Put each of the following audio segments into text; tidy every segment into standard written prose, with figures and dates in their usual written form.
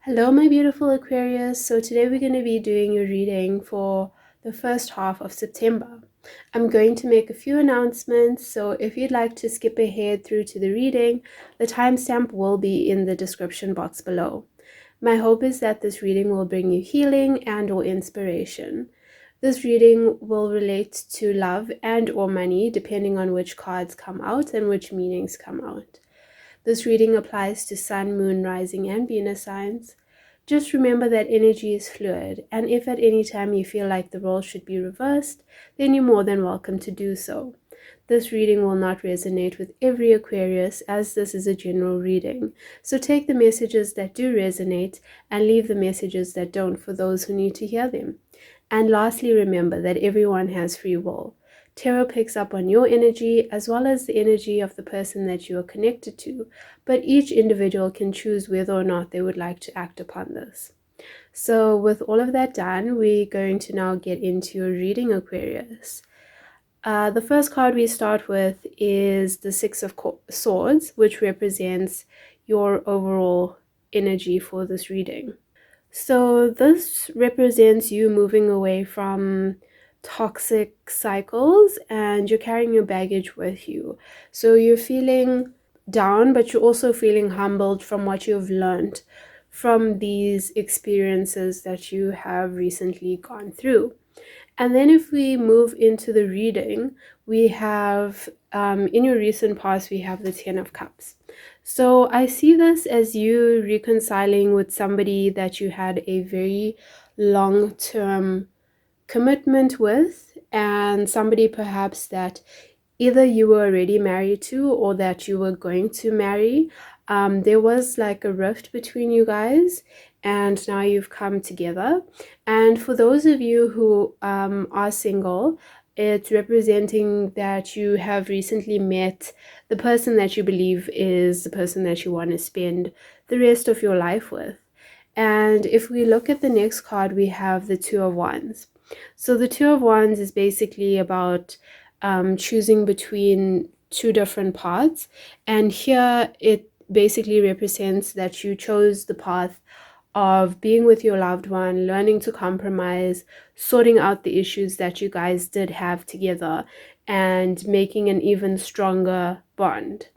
Hello, my beautiful Aquarius. So, today we're going to be doing your reading for the first half of September. I'm going to make a few announcements, so if you'd like to skip ahead through to the reading, the timestamp will be in the description box below. My hope is that this reading will bring you healing and/or inspiration. This reading will relate to love and/or money, depending on which cards come out and which meanings come out. This reading applies to Sun, Moon, Rising, and Venus signs. Just remember that energy is fluid, and if at any time you feel like the roles should be reversed, then you're more than welcome to do so. This reading will not resonate with every Aquarius, as this is a general reading. So take the messages that do resonate and leave the messages that don't for those who need to hear them. And lastly, remember that everyone has free will. Tarot picks up on your energy as well as the energy of the person that you are connected to, but each individual can choose whether or not they would like to act upon this. So with all of that done, we're going to now get into your reading, Aquarius. The first card we start with is the Six of Swords, which represents your overall energy for this reading. So this represents you moving away from toxic cycles and you're carrying your baggage with you. So you're feeling down, but you're also feeling humbled from what you've learned from these experiences that you have recently gone through. And then if we move into the reading, we have, in your recent past, we have the Ten of Cups. So I see this as you reconciling with somebody that you had a very long-term commitment with, and somebody perhaps that either you were already married to or that you were going to marry. There was like a rift between you guys, and now you've come together. And for those of you who are single, it's representing that you have recently met the person that you believe is the person that you want to spend the rest of your life with. And if we look at the next card, we have the Two of Wands. So the Two of Wands is basically about choosing between two different paths. And here it basically represents that you chose the path of being with your loved one, learning to compromise, sorting out the issues that you guys did have together, and making an even stronger bond.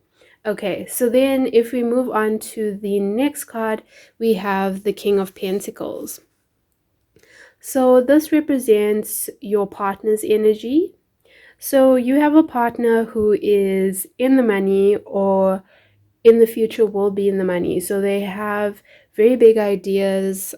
Okay, so then if we move on to the next card, we have the King of Pentacles. So this represents your partner's energy. So you have a partner who is in the money or in the future will be in the money. So they have very big ideas.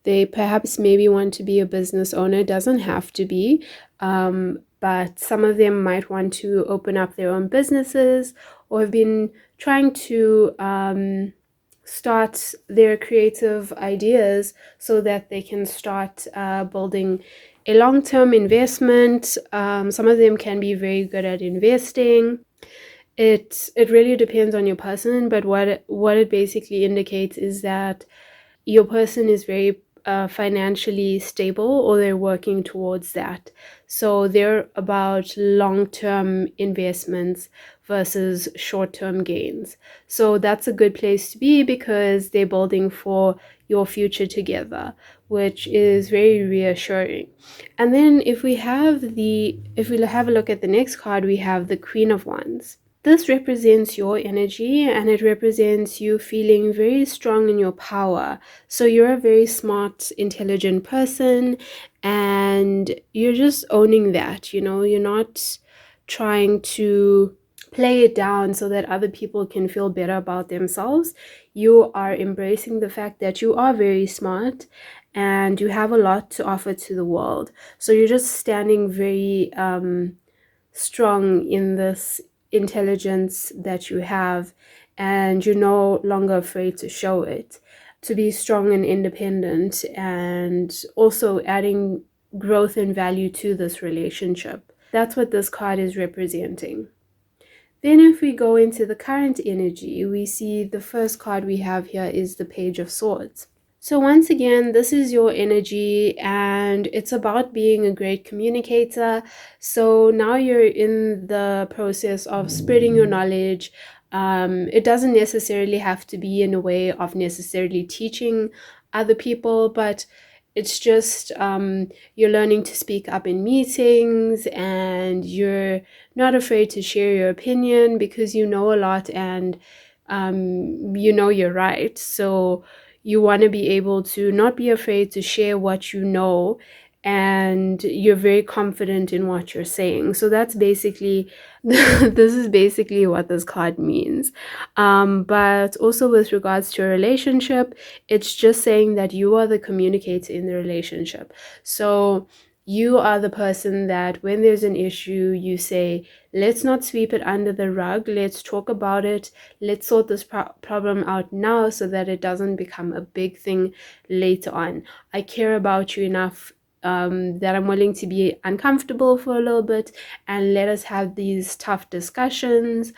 They perhaps maybe want to be a business owner. It doesn't have to be. But some of them might want to open up their own businesses or have been trying to start their creative ideas so that they can start building a long-term investment. Some of them can be very good at investing. It really depends on your person, but what it basically indicates is that your person is very financially stable, or they're working towards that. So they're about long-term investments versus short-term gains. So that's a good place to be because they're building for your future together, which is very reassuring. And then if we have a look at the next card, we have the Queen of Wands. This represents your energy, and it represents you feeling very strong in your power. So you're a very smart, intelligent person, and you're just owning that, you're not trying to play it down so that other people can feel better about themselves. You are embracing the fact that you are very smart and you have a lot to offer to the world. So you're just standing very strong in this intelligence that you have, and you're no longer afraid to show it, to be strong and independent, and also adding growth and value to this relationship. That's what this card is representing. Then if we go into the current energy, we see the first card we have here is the Page of Swords. So once again, this is your energy, and it's about being a great communicator. So now you're in the process of spreading your knowledge, It doesn't necessarily have to be in a way of necessarily teaching other people, but it's just you're learning to speak up in meetings, and you're not afraid to share your opinion because you know a lot, and you know you're right. So you want to be able to not be afraid to share what you know, and you're very confident in what you're saying. So that's basically this is basically what this card means. But also with regards to a relationship, it's just saying that you are the communicator in the relationship. So you are the person that when there's an issue, you say, let's not sweep it under the rug. Let's talk about it. Let's sort this problem out now so that it doesn't become a big thing later on. I care about you enough that I'm willing to be uncomfortable for a little bit and let us have these tough discussions,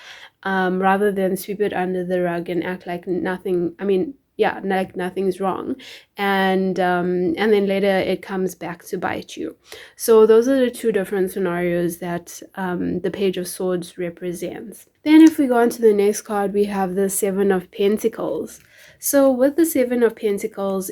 rather than sweep it under the rug and act like nothing. I mean, yeah, like nothing's wrong, and then later it comes back to bite you. So those are the two different scenarios that the Page of Swords represents. Then if we go on to the next card, we have the Seven of Pentacles. So with the Seven of Pentacles,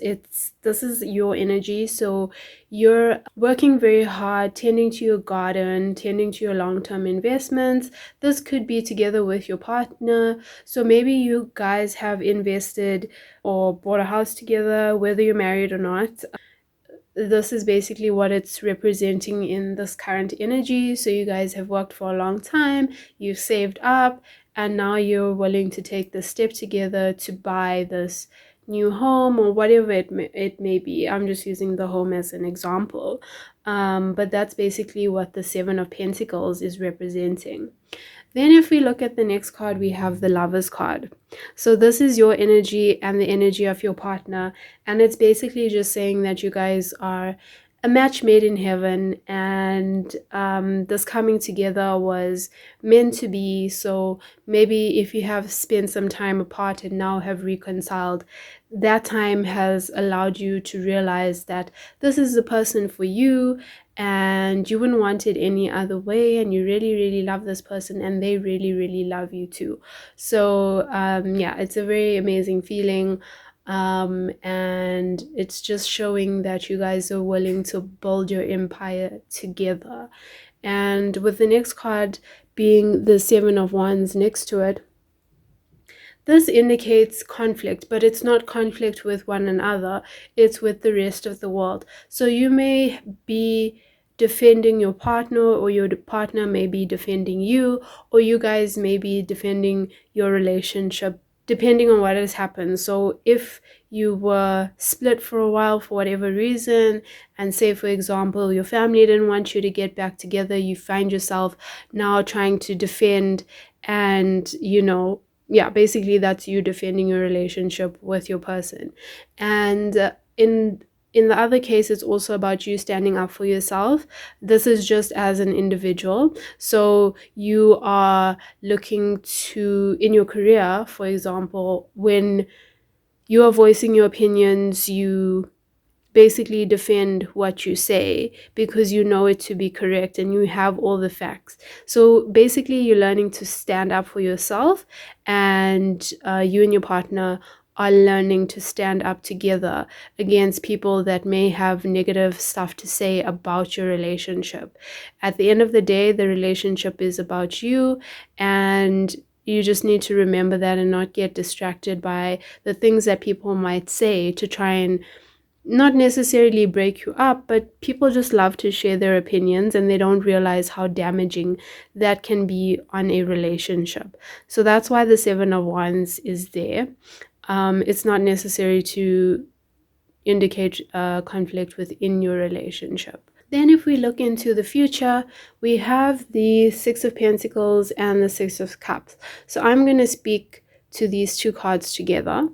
this is your energy. So you're working very hard, tending to your garden, tending to your long-term investments. This could be together with your partner. So maybe you guys have invested or bought a house together, whether you're married or not. This is basically what it's representing in this current energy. So you guys have worked for a long time, you've saved up, and now you're willing to take the step together to buy this new home or whatever it may be. I'm just using the home as an example. But that's basically what the Seven of Pentacles is representing. Then if we look at the next card, we have the Lovers card. So this is your energy and the energy of your partner. And it's basically just saying that you guys are a match made in heaven, and this coming together was meant to be. So maybe if you have spent some time apart and now have reconciled, that time has allowed you to realize that this is the person for you, and you wouldn't want it any other way, and you really really love this person, and they really really love you too. So yeah, it's a very amazing feeling, and it's just showing that you guys are willing to build your empire together. And with the next card being the Seven of Wands next to it, this indicates conflict, but it's not conflict with one another, it's with the rest of the world. So you may be defending your partner, or your partner may be defending you, or you guys may be defending your relationship, depending on what has happened. So if you were split for a while for whatever reason, and say for example your family didn't want you to get back together, you find yourself now trying to defend, and yeah, basically that's you defending your relationship with your person. And in the other case, it's also about you standing up for yourself. This is just as an individual. So you are looking to, in your career, for example, when you are voicing your opinions, you basically defend what you say because you know it to be correct and you have all the facts. So basically you're learning to stand up for yourself, and you and your partner are learning to stand up together against people that may have negative stuff to say about your relationship. At the end of the day, the relationship is about you, and you just need to remember that and not get distracted by the things that people might say to try and not necessarily break you up, but people just love to share their opinions, and they don't realize how damaging that can be on a relationship. So that's why the Seven of Wands is there. It's not necessary to indicate conflict within your relationship. Then if we look into the future, we have the Six of Pentacles and the Six of Cups. So I'm going to speak to these two cards together,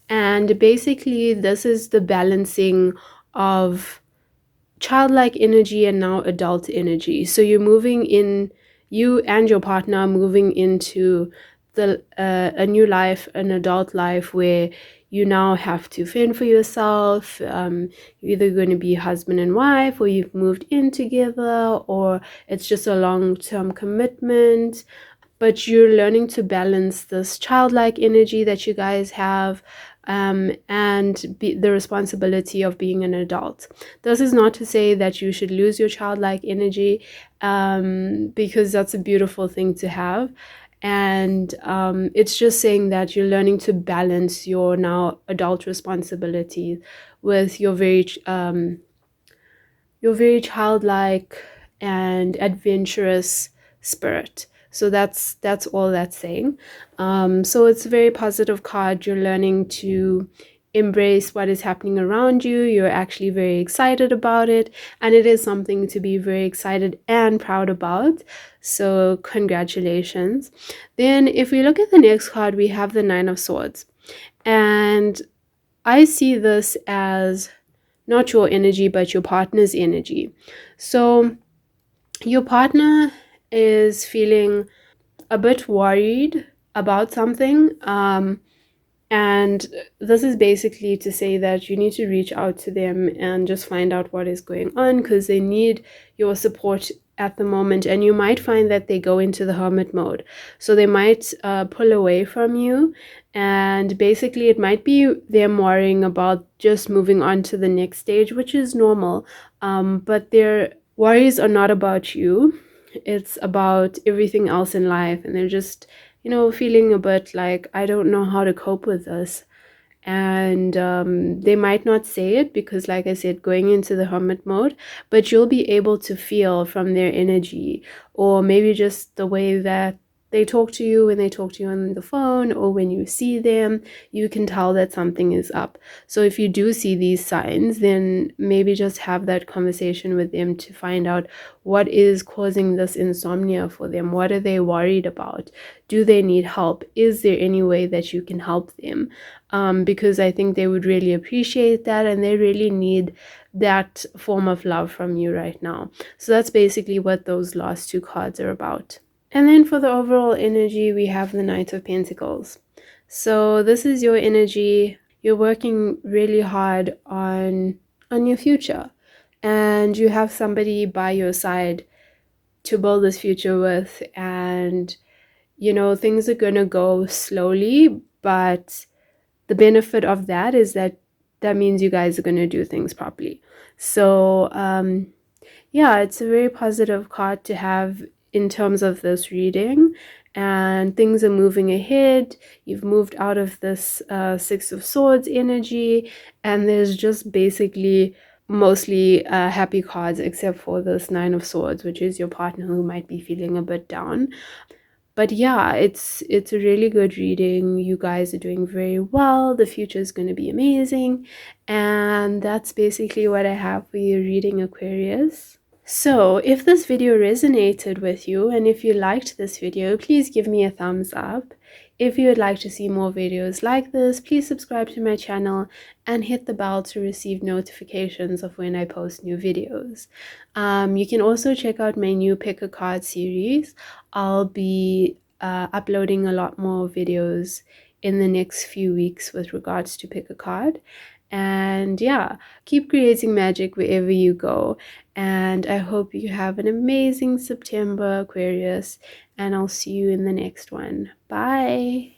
and basically this is the balancing of childlike energy and now adult energy. So you're moving in, you and your partner are moving into the a new life, an adult life, where you now have to fend for yourself. You're either going to be husband and wife, or you've moved in together, or it's just a long-term commitment. but you're learning to balance this childlike energy that you guys have, and the responsibility of being an adult. This is not to say that you should lose your childlike energy, because that's a beautiful thing to have. And it's just saying that you're learning to balance your now adult responsibilities with your very childlike and adventurous spirit. So that's all that's saying. So it's a very positive card. You're learning to embrace what is happening around you. You're actually very excited about it, and it is something to be very excited and proud about. So congratulations. Then if we look at the next card, we have the Nine of Swords, and I see this as not your energy, but your partner's energy. So your partner is feeling a bit worried about something. And this is basically to say that you need to reach out to them and just find out what is going on, because they need your support at the moment. And you might find that they go into the hermit mode. So they might pull away from you. And basically, it might be them worrying about just moving on to the next stage, which is normal. But their worries are not about you, it's about everything else in life. And they're just feeling a bit like, I don't know how to cope with this. And they might not say it because, like I said, going into the hermit mode, but you'll be able to feel from their energy, or maybe just the way that they talk to you when they talk to you on the phone, or when you see them, you can tell that something is up. So if you do see these signs, then maybe just have that conversation with them to find out what is causing this insomnia for them. What are they worried about? Do they need help? Is there any way that you can help them? Because I think they would really appreciate that, and they really need that form of love from you right now. So that's basically what those last two cards are about. And then for the overall energy, we have the Knight of Pentacles. So this is your energy. You're working really hard on your future, and you have somebody by your side to build this future with. And things are gonna go slowly, but the benefit of that is that means you guys are gonna do things properly. So yeah, it's a very positive card to have in terms of this reading, and things are moving ahead. You've moved out of this Six of Swords energy, and there's just basically mostly happy cards, except for this Nine of Swords, which is your partner who might be feeling a bit down. But yeah, it's a really good reading. You guys are doing very well. The future is going to be amazing. And that's basically what I have for you reading, Aquarius. So if this video resonated with you, and if you liked this video, please give me a thumbs up. If you would like to see more videos like this, please subscribe to my channel and hit the bell to receive notifications of when I post new videos. You can also check out my new Pick a Card series. I'll be uploading a lot more videos in the next few weeks with regards to Pick a Card. And yeah, keep creating magic wherever you go. And I hope you have an amazing September, Aquarius, and I'll see you in the next one. Bye.